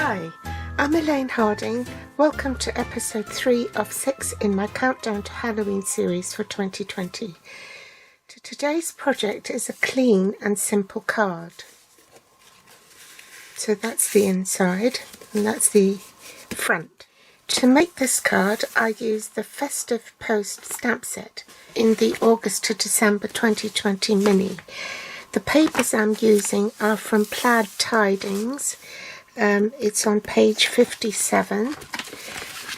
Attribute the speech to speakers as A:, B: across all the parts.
A: Hi, I'm Elaine Harding. Welcome to episode 3 of 6 in my Countdown to Halloween series for 2020. Today's project is a clean and simple card. So that's the inside and that's the front. To make this card, I used the Festive post stamp set in the August to December 2020 mini. The papers I'm using are from Plaid Tidings. It's on page 57,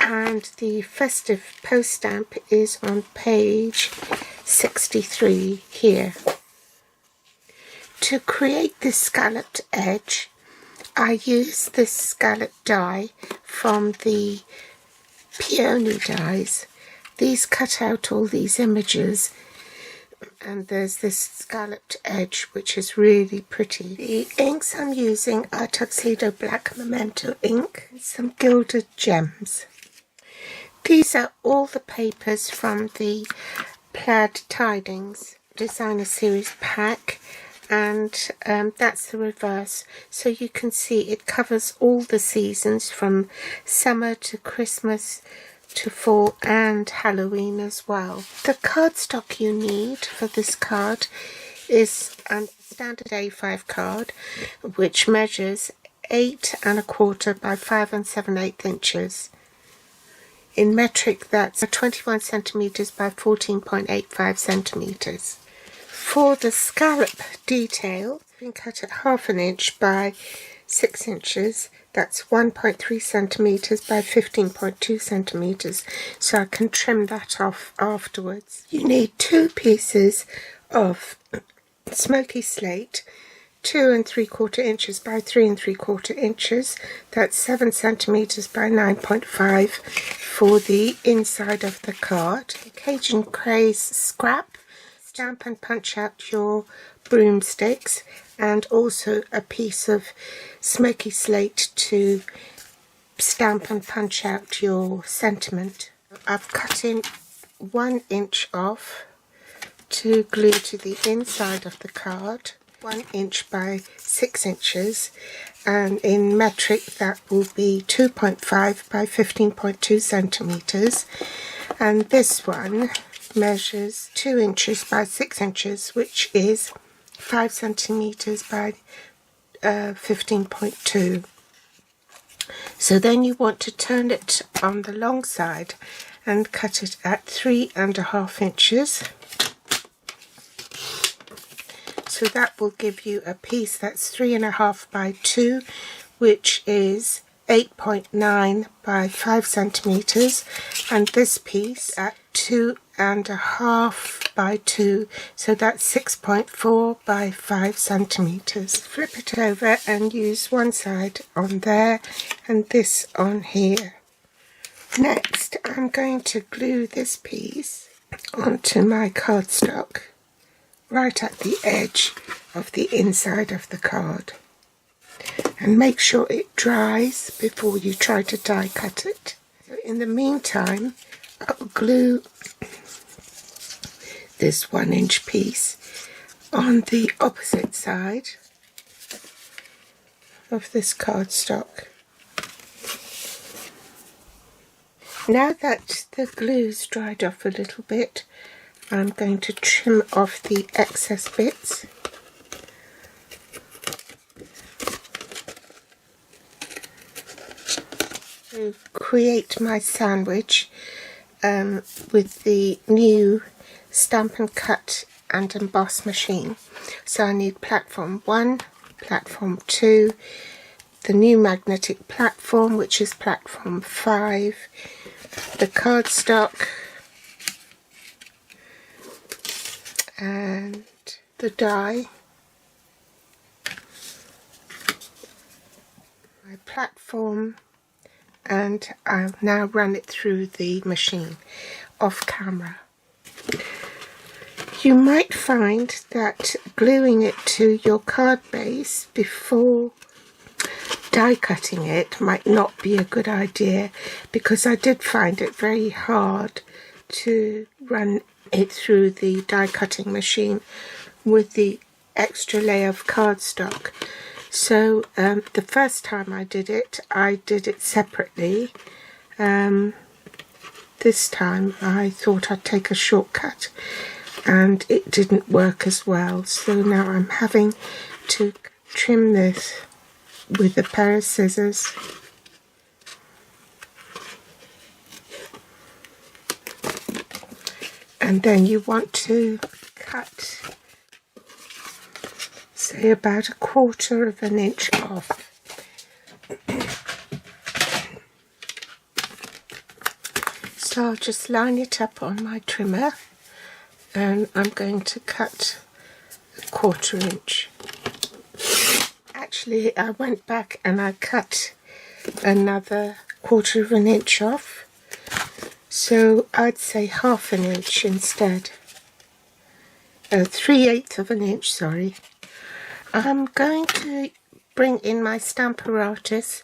A: and the Festive post stamp is on page 63 here. To create this scalloped edge, I use this scallop die from the peony dies. These cut out all these images, and there's this scalloped edge which is really pretty. The inks I'm using are Tuxedo Black Memento ink, some gilded gems. These are all the papers from the Plaid Tidings Designer Series pack, and that's the reverse, so you can see it covers all the seasons from summer to Christmas to fall and Halloween as well. The cardstock you need for this card is a standard A5 card which measures 8 1/4 by 5 7/8 inches. In metric, that's 21 centimeters by 14.85 centimeters. For the scallop detail, it's been cut at 1/2 inch by 6 inches. That's 1.3 centimeters by 15.2 centimeters, so I can trim that off afterwards. You need 2 pieces of Smoky Slate, 2 3/4 inches by 3 3/4 inches. That's 7 centimeters by 9.5 for the inside of the card. Cajun Craze scrap, stamp and punch out your broomsticks, and also a piece of Smoky Slate to stamp and punch out your sentiment. I've cut in 1 inch off to glue to the inside of the card, 1 inch by 6 inches, and in metric that will be 2.5 by 15.2 centimeters, and this one measures 2 inches by 6 inches, which is 5 centimeters by 15.2. So then you want to turn it on the long side and cut it at 3 1/2 inches. So that will give you a piece that's 3 1/2 by 2, which is 8.9 by 5 centimeters, and this piece at 2 1/2 by 2, so that's 6.4 by 5 centimeters. Flip it over and use one side on there and this on here. Next, I'm going to glue this piece onto my cardstock right at the edge of the inside of the card, and make sure it dries before you try to die cut it. So in the meantime, I'll glue this 1 inch piece on the opposite side of this cardstock. Now that the glue's dried off a little bit, I'm going to trim off the excess bits. To create my sandwich with the new Stamp and Cut and Emboss machine. So I need platform 1, platform 2, the new magnetic platform, which is platform 5, the cardstock, and the die, my platform, and I'll now run it through the machine off camera. You might find that gluing it to your card base before die cutting it might not be a good idea, because I did find it very hard to run it through the die cutting machine with the extra layer of cardstock. So the first time I did it separately. This time I thought I'd take a shortcut and it didn't work as well, so now I'm having to trim this with a pair of scissors. And then you want to cut, say, about 1/4 of an inch off. So I'll just line it up on my trimmer and I'm going to cut 1/4 inch. Actually, I went back and I cut another 1/4 of an inch off. So I'd say 1/2 an inch instead. 3/8 of an inch, sorry. I'm going to bring in my stamp apparatus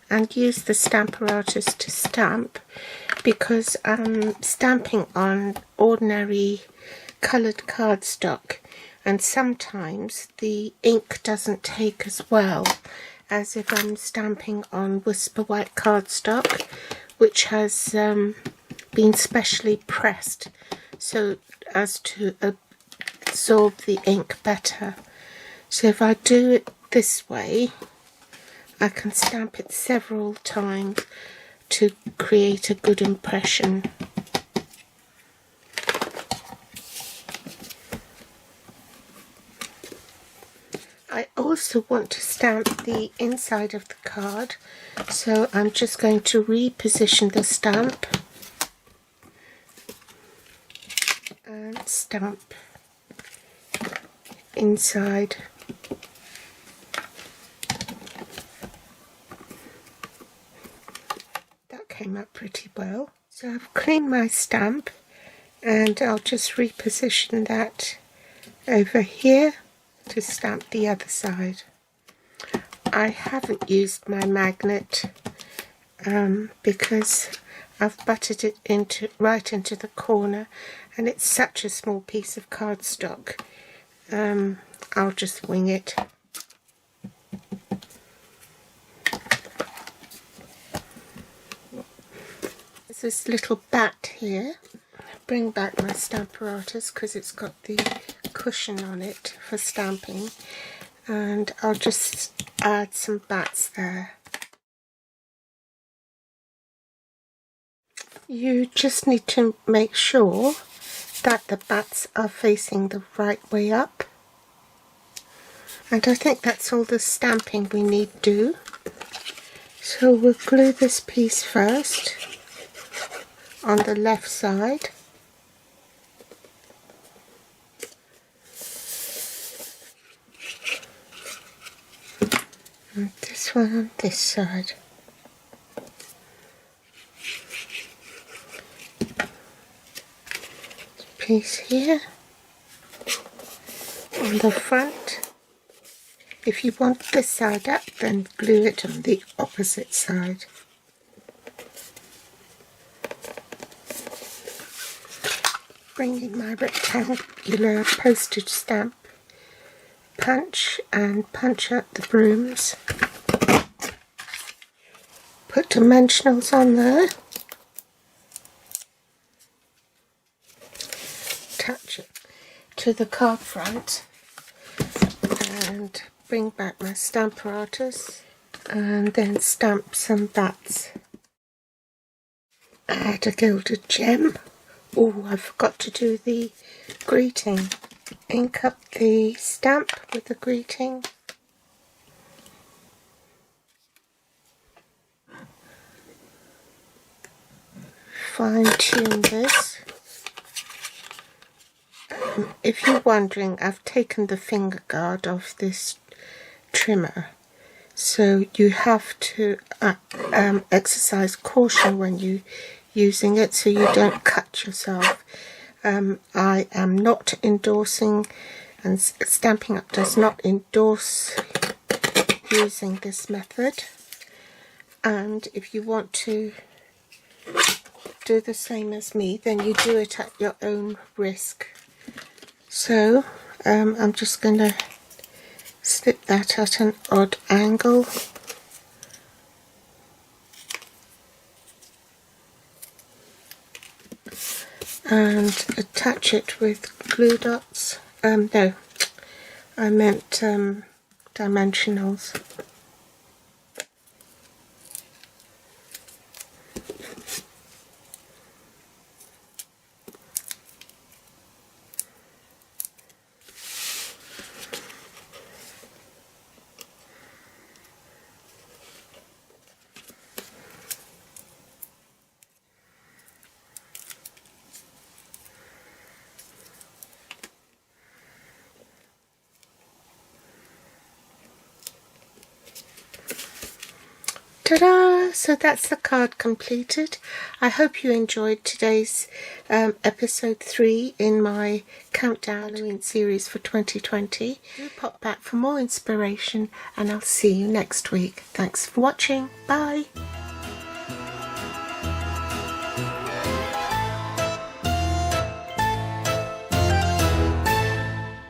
A: and use the stamp apparatus to stamp, because I'm stamping on ordinary coloured cardstock and sometimes the ink doesn't take as well as if I'm stamping on Whisper White cardstock, which has been specially pressed so as to absorb the ink better. So if I do it this way, I can stamp it several times to create a good impression. I also want to stamp the inside of the card, so I'm just going to reposition the stamp and stamp inside. That came up pretty well. So I've cleaned my stamp and I'll just reposition that over here to stamp the other side. I haven't used my magnet because I've butted it right into the corner and it's such a small piece of cardstock. I'll just wing it. There's this little bat here. Bring back my stamp apparatus because it's got the cushion on it for stamping, and I'll just add some bats there. You just need to make sure that the bats are facing the right way up, and I think that's all the stamping we need to do. So we'll glue this piece first on the left side. And this one on this side. Piece here on the front. If you want this side up, then glue it on the opposite side. Bring in my rectangular postage stamp punch and punch out the brooms. Put dimensionals on there. Attach it to the card front and bring back my stamp apparatus and then stamp some bats. Add a gilded gem. Oh, I forgot to do the greeting. Ink up the stamp with the greeting. Fine tune this. If you're wondering, I've taken the finger guard off this trimmer, so you have to exercise caution when you're using it so you don't cut yourself. I am not endorsing, and Stampin' Up! Does not endorse using this method, and if you want to do the same as me, then you do it at your own risk. So I'm just going to Slip that at an odd angle. And attach it with glue dots. No, I meant dimensionals. Ta-da! So that's the card completed. I hope you enjoyed today's episode 3 in my Countdown Halloween series for 2020. Do pop back for more inspiration and I'll see you next week. Thanks for watching. Bye!